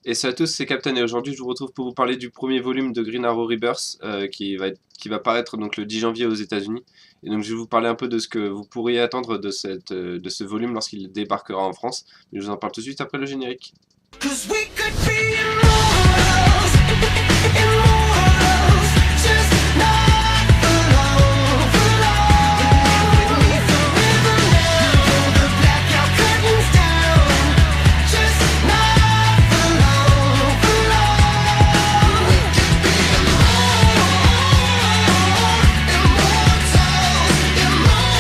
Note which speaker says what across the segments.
Speaker 1: Et salut à tous, c'est Captain et aujourd'hui je vous retrouve pour vous parler du premier volume de Green Arrow Rebirth qui va paraître donc le 10 janvier aux États-Unis. Et donc je vais vous parler un peu de ce que vous pourriez attendre de ce volume lorsqu'il débarquera en France. Mais je vous en parle tout de suite après le générique. 'Cause we could be immortals, immortals, just not alone, alone. We forever now, pull the blackout curtains down, just not alone, alone. We could be immortals, immortals.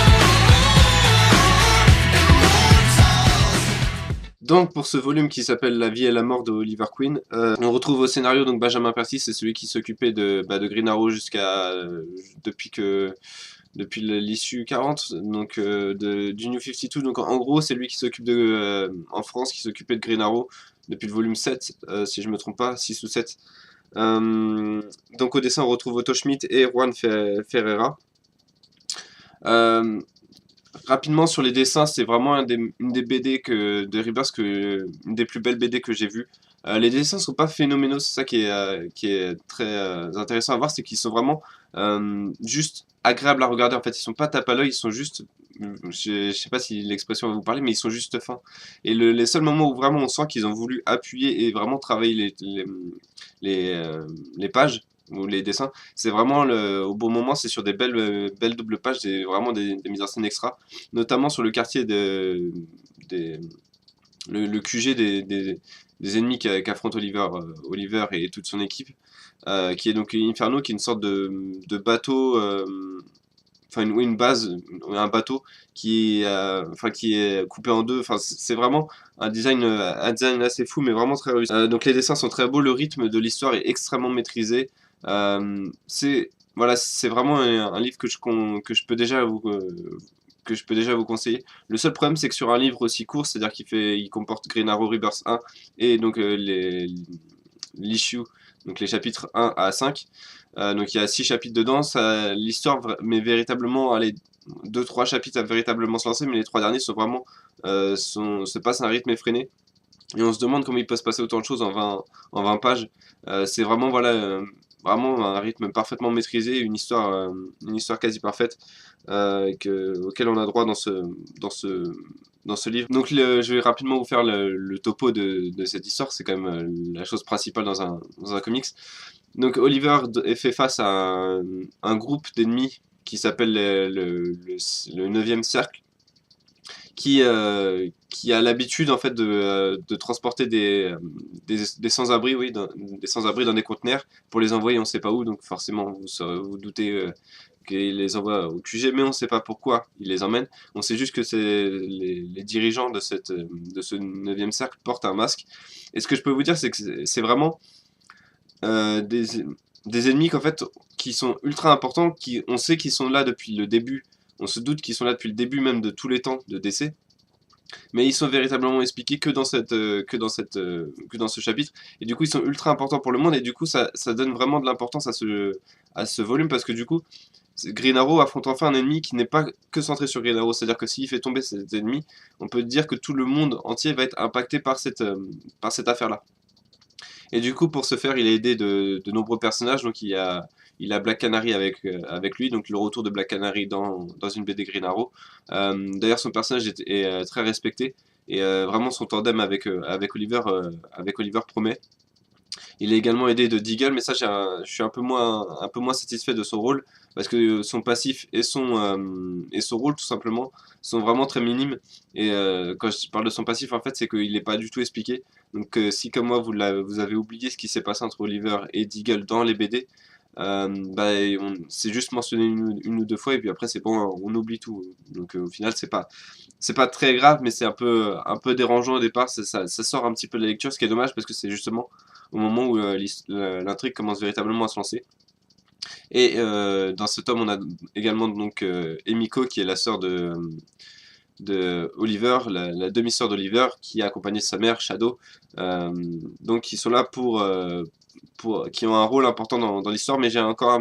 Speaker 1: Donc pour ce volume qui s'appelle La vie et la mort de Oliver Queen, on retrouve au scénario donc Benjamin Percy, c'est celui qui s'occupait de Green Arrow jusqu'à depuis l'issue 40 donc du New 52. Donc en gros c'est lui qui s'occupe en France qui s'occupait de Green Arrow depuis le volume 7 si je me trompe pas, 6 ou 7. Donc au dessin on retrouve Otto Schmidt et Juan Ferreira. Euh, Rapidement sur les dessins, c'est vraiment une des BD de Rebirth, une des plus belles BD que j'ai vues. Les dessins sont pas phénoménaux, c'est ça qui est très intéressant à voir, c'est qu'ils sont vraiment juste agréables à regarder. En fait, ils sont pas tape à l'œil, ils sont juste, je sais pas si l'expression va vous parler, mais ils sont juste fins. Et les seuls moments où vraiment on sent qu'ils ont voulu appuyer et vraiment travailler les pages ou les dessins, c'est vraiment au bon moment, c'est sur des belles doubles pages, vraiment des mises en scène extra, notamment sur le quartier des, le QG des ennemis qu'affronte Oliver et toute son équipe, qui est donc Inferno, qui est une sorte de bateau, enfin une base, un bateau qui est coupé en deux. Enfin, c'est vraiment un design assez fou, mais vraiment très réussi. Donc les dessins sont très beaux, le rythme de l'histoire est extrêmement maîtrisé. Voilà, c'est vraiment un livre que je peux déjà que je peux déjà vous conseiller. Le seul problème, c'est que sur un livre aussi court, c'est-à-dire il comporte Green Arrow Rebirth 1 et donc l'issue, donc les chapitres 1 à 5. Donc il y a 6 chapitres dedans. L'histoire met véritablement, allez, 2-3 chapitres à véritablement se lancer, mais les 3 derniers sont vraiment se passent à un rythme effréné. Et on se demande comment il peut se passer autant de choses en 20 pages. C'est vraiment, voilà, vraiment un rythme parfaitement maîtrisé, une histoire quasi parfaite auquel on a droit dans ce livre. Donc je vais rapidement vous faire le topo de cette histoire, c'est quand même la chose principale dans un comics. Donc Oliver fait face à un groupe d'ennemis qui s'appelle le 9e cercle, qui a l'habitude en fait de transporter des sans-abri, oui, des sans-abri dans des conteneurs pour les envoyer on sait pas où, donc forcément vous doutez qu'ils les envoient au QG, mais on sait pas pourquoi ils les emmènent. On sait juste que les dirigeants de ce 9e cercle portent un masque. Et ce que je peux vous dire, c'est que c'est vraiment euh, des, des ennemis qu'en fait, qui sont ultra importants, on sait qu'ils sont là depuis le début. On se doute qu'ils sont là depuis le début même de tous les temps de DC, mais ils sont véritablement expliqués que dans ce chapitre, et du coup ils sont ultra importants pour le monde, et du coup ça donne vraiment de l'importance à ce volume, parce que du coup Green Arrow affronte enfin un ennemi qui n'est pas que centré sur Green Arrow, c'est-à-dire que s'il fait tomber cet ennemi, on peut dire que tout le monde entier va être impacté par cette affaire-là. Et du coup, pour ce faire, il est aidé de nombreux personnages. Donc, il a Black Canary avec lui, donc le retour de Black Canary dans une BD Green Arrow. D'ailleurs, son personnage est très respecté. Et vraiment, son tandem avec Oliver promet. Il est également aidé de Deagle, mais ça, je suis un peu moins satisfait de son rôle, parce que son passif et son rôle, tout simplement, sont vraiment très minimes. Et quand je parle de son passif, en fait, c'est qu'il n'est pas du tout expliqué. Donc, si comme moi, vous avez oublié ce qui s'est passé entre Oliver et Deagle dans les BD, bah, c'est juste mentionné une ou deux fois, et puis après, c'est bon, on oublie tout. Donc, au final, c'est pas très grave, mais c'est un peu dérangeant au départ. Ça sort un petit peu de la lecture, ce qui est dommage, parce que c'est justement au moment où l'intrigue commence véritablement à se lancer. Et dans ce tome, on a également donc Emiko, qui est la sœur de Oliver, la demi-sœur d'Oliver, qui a accompagné sa mère, Shadow. Donc ils sont là qui ont un rôle important dans l'histoire, mais j'ai encore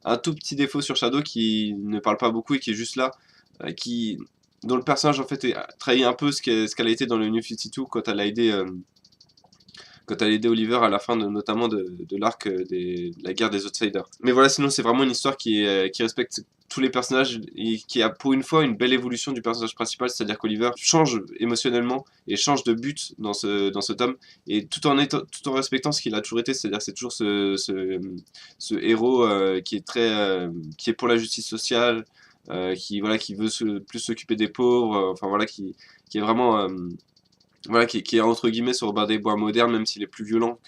Speaker 1: un tout petit défaut sur Shadow qui ne parle pas beaucoup et qui est juste là, qui dont le personnage en fait trahit un peu ce qu'elle a été dans le New 52 quand elle a aidé quand elle aidait Oliver à la fin notamment de l'arc de la guerre des Outsiders. Mais voilà, sinon c'est vraiment une histoire qui respecte tous les personnages et qui a pour une fois une belle évolution du personnage principal, c'est-à-dire qu'Oliver change émotionnellement et change de but dans ce tome, et tout en respectant ce qu'il a toujours été, c'est-à-dire que c'est toujours ce héros qui est pour la justice sociale, qui veut plus s'occuper des pauvres, enfin voilà, qui est vraiment voilà, qui est entre guillemets ce Robin des Bois moderne, même s'il est plus violent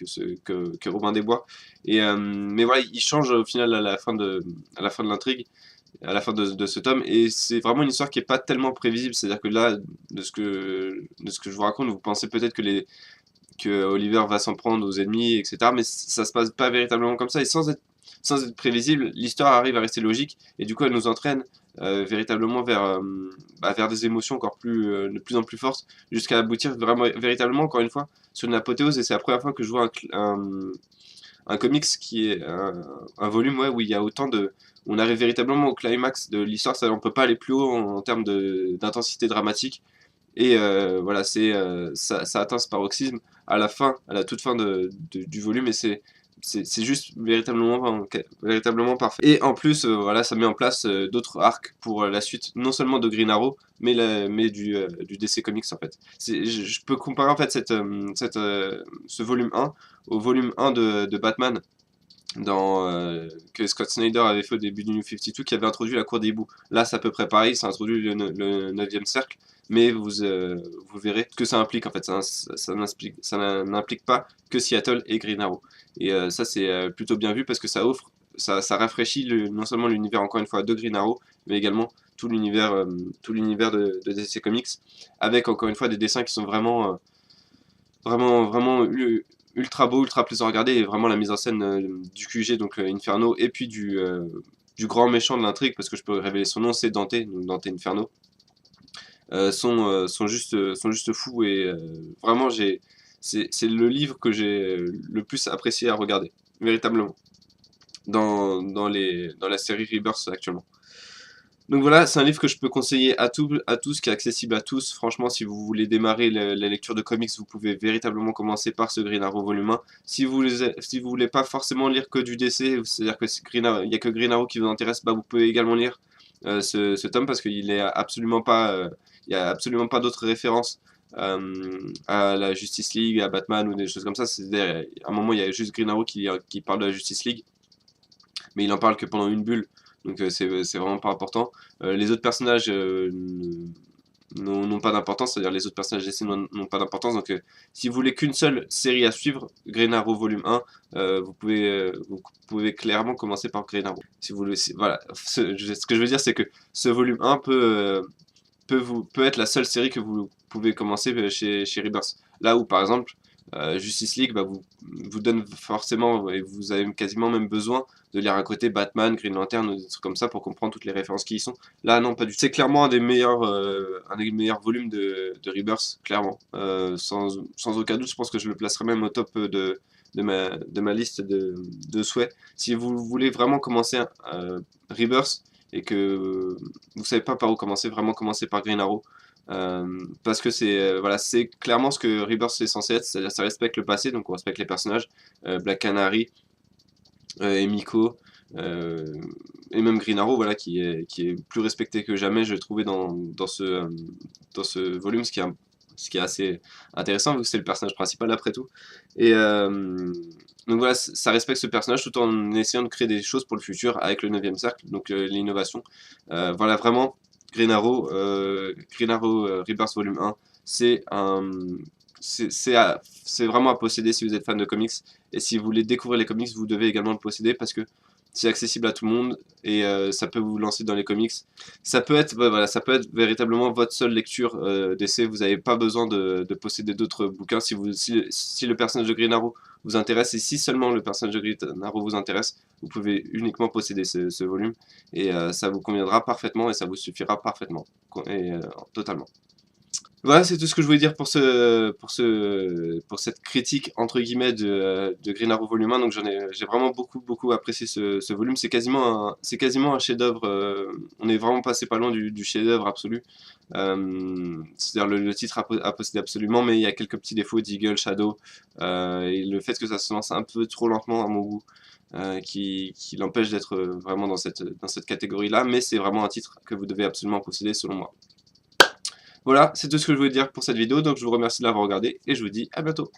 Speaker 1: que Robin des Bois. Mais voilà, il change au final à la fin de l'intrigue, à la fin de ce tome, et c'est vraiment une histoire qui est pas tellement prévisible. C'est-à-dire que là, de ce que je vous raconte, vous pensez peut-être que Oliver va s'en prendre aux ennemis, etc. Mais ça se passe pas véritablement comme ça, et sans être prévisible, l'histoire arrive à rester logique, et du coup elle nous entraîne véritablement vers des émotions encore de plus en plus fortes, jusqu'à aboutir vraiment, véritablement, encore une fois, sur une apothéose. Et c'est la première fois que je vois un comics qui est un volume, ouais, où il y a autant de... On arrive véritablement au climax de l'histoire, ça, on peut pas aller plus haut en termes d'intensité dramatique. Et voilà, ça atteint ce paroxysme à la toute fin du volume, et c'est juste véritablement parfait. Et en plus, voilà, ça met en place d'autres arcs pour la suite, non seulement de Green Arrow, mais du DC Comics en fait. Je peux comparer en fait ce volume 1 au volume 1 de Batman que Scott Snyder avait fait au début du New 52, qui avait introduit la cour des hiboux. Là, c'est à peu près pareil, ça introduit le 9e cercle, mais vous verrez ce que ça implique en fait. Ça n'implique pas que Seattle et Green Arrow. Et ça, c'est plutôt bien vu parce que ça rafraîchit non seulement l'univers, encore une fois, de Green Arrow, mais également tout l'univers de DC Comics, avec encore une fois des dessins qui sont vraiment ultra beau, ultra plaisant à regarder, et vraiment la mise en scène du QG, donc Inferno, et puis du grand méchant de l'intrigue, parce que je peux révéler son nom, c'est Dante, donc Dante Inferno, sont juste fous, et vraiment c'est le livre que j'ai le plus apprécié à regarder, véritablement, dans la série Rebirth actuellement. Donc voilà, c'est un livre que je peux conseiller à tous, qui est accessible à tous. Franchement, si vous voulez démarrer la lecture de comics, vous pouvez véritablement commencer par ce Green Arrow volume 1. Si vous voulez pas forcément lire que du DC, c'est-à-dire que il n'y a que Green Arrow qui vous intéresse, bah vous pouvez également lire ce tome, parce qu'il est absolument pas, il y a absolument pas d'autres références à la Justice League, à Batman ou des choses comme ça. À un moment, il y a juste Green Arrow qui parle de la Justice League, mais il en parle que pendant une bulle, donc c'est vraiment pas important. Les autres personnages n'ont pas d'importance, c'est-à-dire les autres personnages d'essai n'ont pas d'importance, donc si vous voulez qu'une seule série à suivre, Green Arrow volume 1, vous pouvez clairement commencer par Green Arrow. Si vous voulez, voilà, ce que je veux dire, c'est que ce volume 1 peut être la seule série que vous pouvez commencer chez Rebirth. Là où, par exemple, Justice League vous donne forcément, et vous avez quasiment même besoin de lire à côté Batman, Green Lantern, ou des trucs comme ça pour comprendre toutes les références qui y sont. Là, non, pas du tout. C'est clairement un des meilleurs volumes de Rebirth, clairement. Sans aucun doute, je pense que je le placerai même au top de ma liste de souhaits. Si vous voulez vraiment commencer Rebirth, et que vous savez pas par où commencer, vraiment commencer par Green Arrow. Parce que voilà, c'est clairement ce que Rebirth est censé être, c'est-à-dire ça respecte le passé, donc on respecte les personnages, Black Canary, Emiko, et même Green Arrow, voilà, qui est plus respecté que jamais, je trouvais, dans ce volume, ce qui est assez intéressant, vu que c'est le personnage principal après tout. Et donc voilà, ça respecte ce personnage tout en essayant de créer des choses pour le futur avec le 9e cercle, donc l'innovation. Voilà, vraiment, Green Arrow, Rebirth Volume 1, c'est un... c'est vraiment à posséder si vous êtes fan de comics, et si vous voulez découvrir les comics, vous devez également le posséder, parce que c'est accessible à tout le monde, et ça peut vous lancer dans les comics. Ça peut être, ouais, voilà, ça peut être véritablement votre seule lecture d'essai. Vous n'avez pas besoin de posséder d'autres bouquins si le personnage de Green Arrow vous intéresse, et si seulement le personnage de Green Arrow vous intéresse, vous pouvez uniquement posséder ce volume, et ça vous conviendra parfaitement, et ça vous suffira parfaitement, et totalement. Voilà, c'est tout ce que je voulais dire pour cette «critique» entre guillemets de Green Arrow Volume 1. Donc j'ai vraiment beaucoup apprécié ce volume. C'est quasiment un chef-d'œuvre, on est vraiment passé pas loin du chef-d'œuvre absolu. C'est-à-dire le titre a possédé absolument, mais il y a quelques petits défauts d'Eagle, Shadow, et le fait que ça se lance un peu trop lentement à mon goût, qui l'empêche d'être, vraiment dans cette catégorie-là. Mais c'est vraiment un titre que vous devez absolument posséder selon moi. Voilà, c'est tout ce que je voulais dire pour cette vidéo, donc je vous remercie de l'avoir regardé et je vous dis à bientôt.